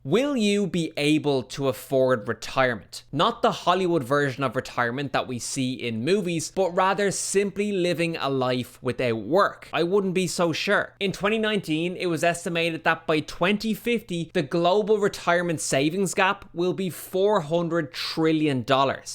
Will you be able to afford retirement? Not the Hollywood version of retirement that we see in movies, but rather simply living a life without work. I wouldn't be so sure. In 2019, it was estimated that by 2050, the global retirement savings gap will be $400 trillion.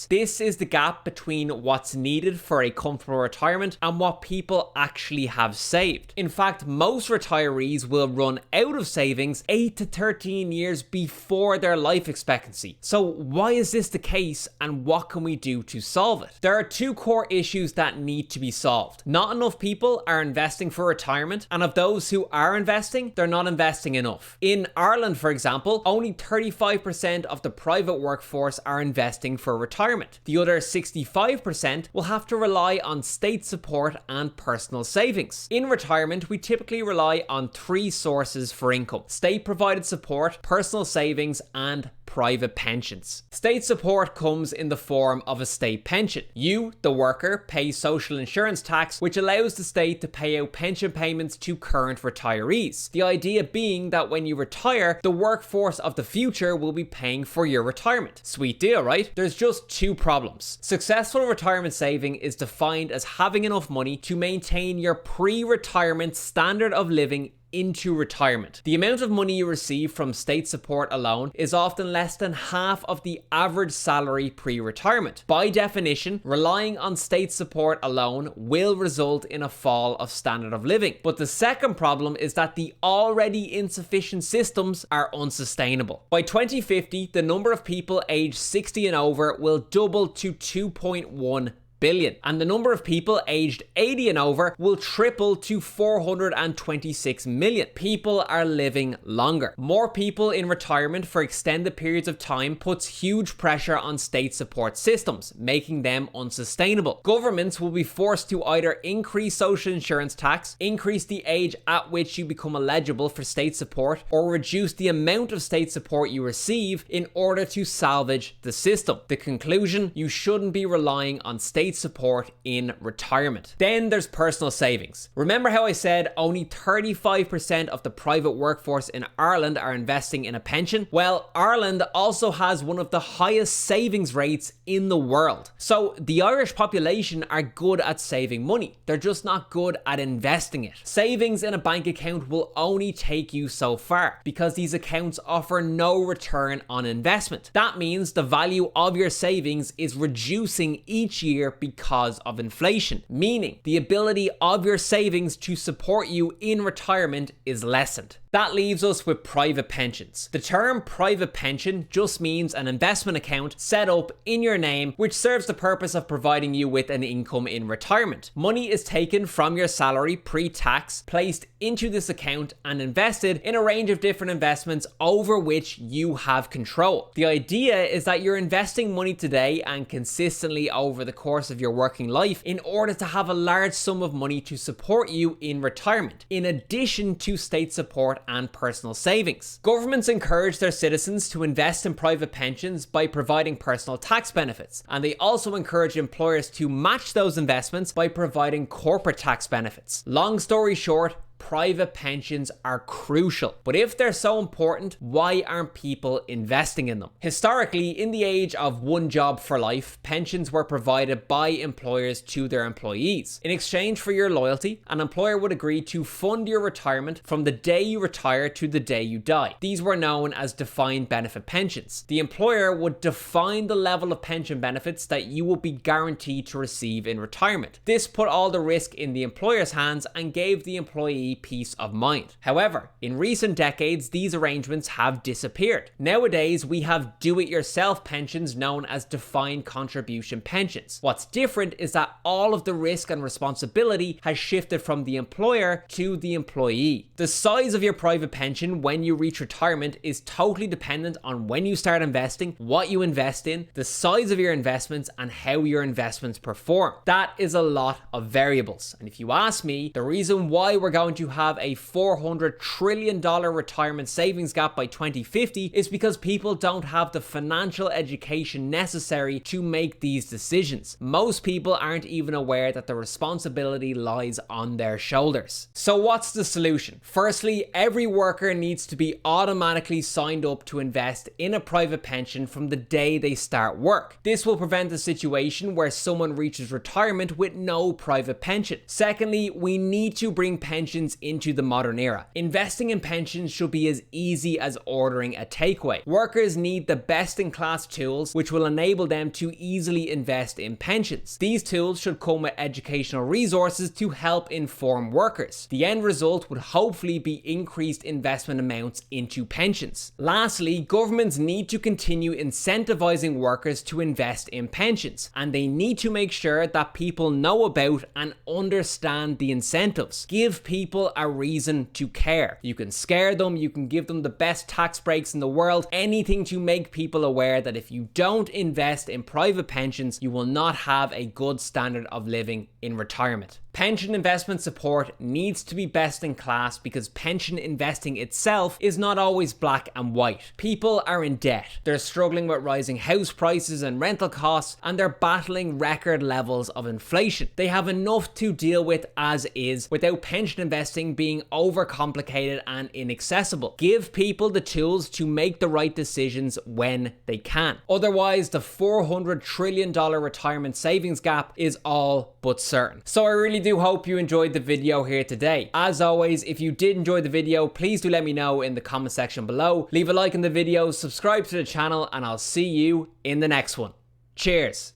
This is the gap between what's needed for a comfortable retirement and what people actually have saved. In fact, most retirees will run out of savings 8 to 13 years before their life expectancy. So why is this the case, and what can we do to solve it? There are two core issues that need to be solved. Not enough people are investing for retirement, and of those who are investing, they're not investing enough. In Ireland, for example, only 35% of the private workforce are investing for retirement. The other 65% will have to rely on state support and personal savings. In retirement, we typically rely on three sources for income: state-provided support, personal savings, and private pensions. State support comes in the form of a state pension. You, the worker, pay social insurance tax, which allows the state to pay out pension payments to current retirees. The idea being that when you retire, the workforce of the future will be paying for your retirement. Sweet deal, right? There's just two problems. Successful retirement saving is defined as having enough money to maintain your pre-retirement standard of living into retirement. The amount of money you receive from state support alone is often less than half of the average salary pre-retirement. By definition, relying on state support alone will result in a fall of standard of living. But the second problem is that the already insufficient systems are unsustainable. By 2050, the number of people aged 60 and over will double to 2.1 billion, and the number of people aged 80 and over will triple to 426 million. People are living longer. More people in retirement for extended periods of time puts huge pressure on state support systems, making them unsustainable. Governments will be forced to either increase social insurance tax, increase the age at which you become eligible for state support, or reduce the amount of state support you receive in order to salvage the system. The conclusion: you shouldn't be relying on state support in retirement. Then there's personal savings. Remember how I said only 35% of the private workforce in Ireland are investing in a pension? Well, Ireland also has one of the highest savings rates in the world. So the Irish population are good at saving money. They're just not good at investing it. Savings in a bank account will only take you so far because these accounts offer no return on investment. That means the value of your savings is reducing each year because of inflation, meaning the ability of your savings to support you in retirement is lessened. That leaves us with private pensions. The term private pension just means an investment account set up in your name, which serves the purpose of providing you with an income in retirement. Money is taken from your salary pre-tax, placed into this account, and invested in a range of different investments over which you have control. The idea is that you're investing money today and consistently over the course of your working life in order to have a large sum of money to support you in retirement, in addition to state support and personal savings. Governments encourage their citizens to invest in private pensions by providing personal tax benefits, and they also encourage employers to match those investments by providing corporate tax benefits. Long story short, private pensions are crucial. But if they're so important, why aren't people investing in them? Historically, in the age of one job for life, pensions were provided by employers to their employees. In exchange for your loyalty, an employer would agree to fund your retirement from the day you retire to the day you die. These were known as defined benefit pensions. The employer would define the level of pension benefits that you will be guaranteed to receive in retirement. This put all the risk in the employer's hands and gave the employee peace of mind. However, in recent decades, these arrangements have disappeared. Nowadays, we have do-it-yourself pensions known as defined contribution pensions. What's different is that all of the risk and responsibility has shifted from the employer to the employee. The size of your private pension when you reach retirement is totally dependent on when you start investing, what you invest in, the size of your investments, and how your investments perform. That is a lot of variables. And if you ask me, the reason why we're going to have a $400 trillion retirement savings gap by 2050 is because people don't have the financial education necessary to make these decisions. Most people aren't even aware that the responsibility lies on their shoulders. So what's the solution? Firstly, every worker needs to be automatically signed up to invest in a private pension from the day they start work. This will prevent a situation where someone reaches retirement with no private pension. Secondly, we need to bring pensions into the modern era. Investing in pensions should be as easy as ordering a takeaway. Workers need the best-in-class tools which will enable them to easily invest in pensions. These tools should come with educational resources to help inform workers. The end result would hopefully be increased investment amounts into pensions. Lastly, governments need to continue incentivizing workers to invest in pensions, and they need to make sure that people know about and understand the incentives. Give people a reason to care. You can scare them, you can give them the best tax breaks in the world, anything to make people aware that if you don't invest in private pensions, you will not have a good standard of living in retirement. Pension investment support needs to be best in class because pension investing itself is not always black and white. People are in debt, they're struggling with rising house prices and rental costs, and they're battling record levels of inflation. They have enough to deal with as is without pension investing being overcomplicated and inaccessible. Give people the tools to make the right decisions when they can. Otherwise, the $400 trillion retirement savings gap is all but certain. So I really do hope you enjoyed the video here today. As always, if you did enjoy the video, please do let me know in the comment section below. Leave a like on the video, subscribe to the channel, and I'll see you in the next one. Cheers.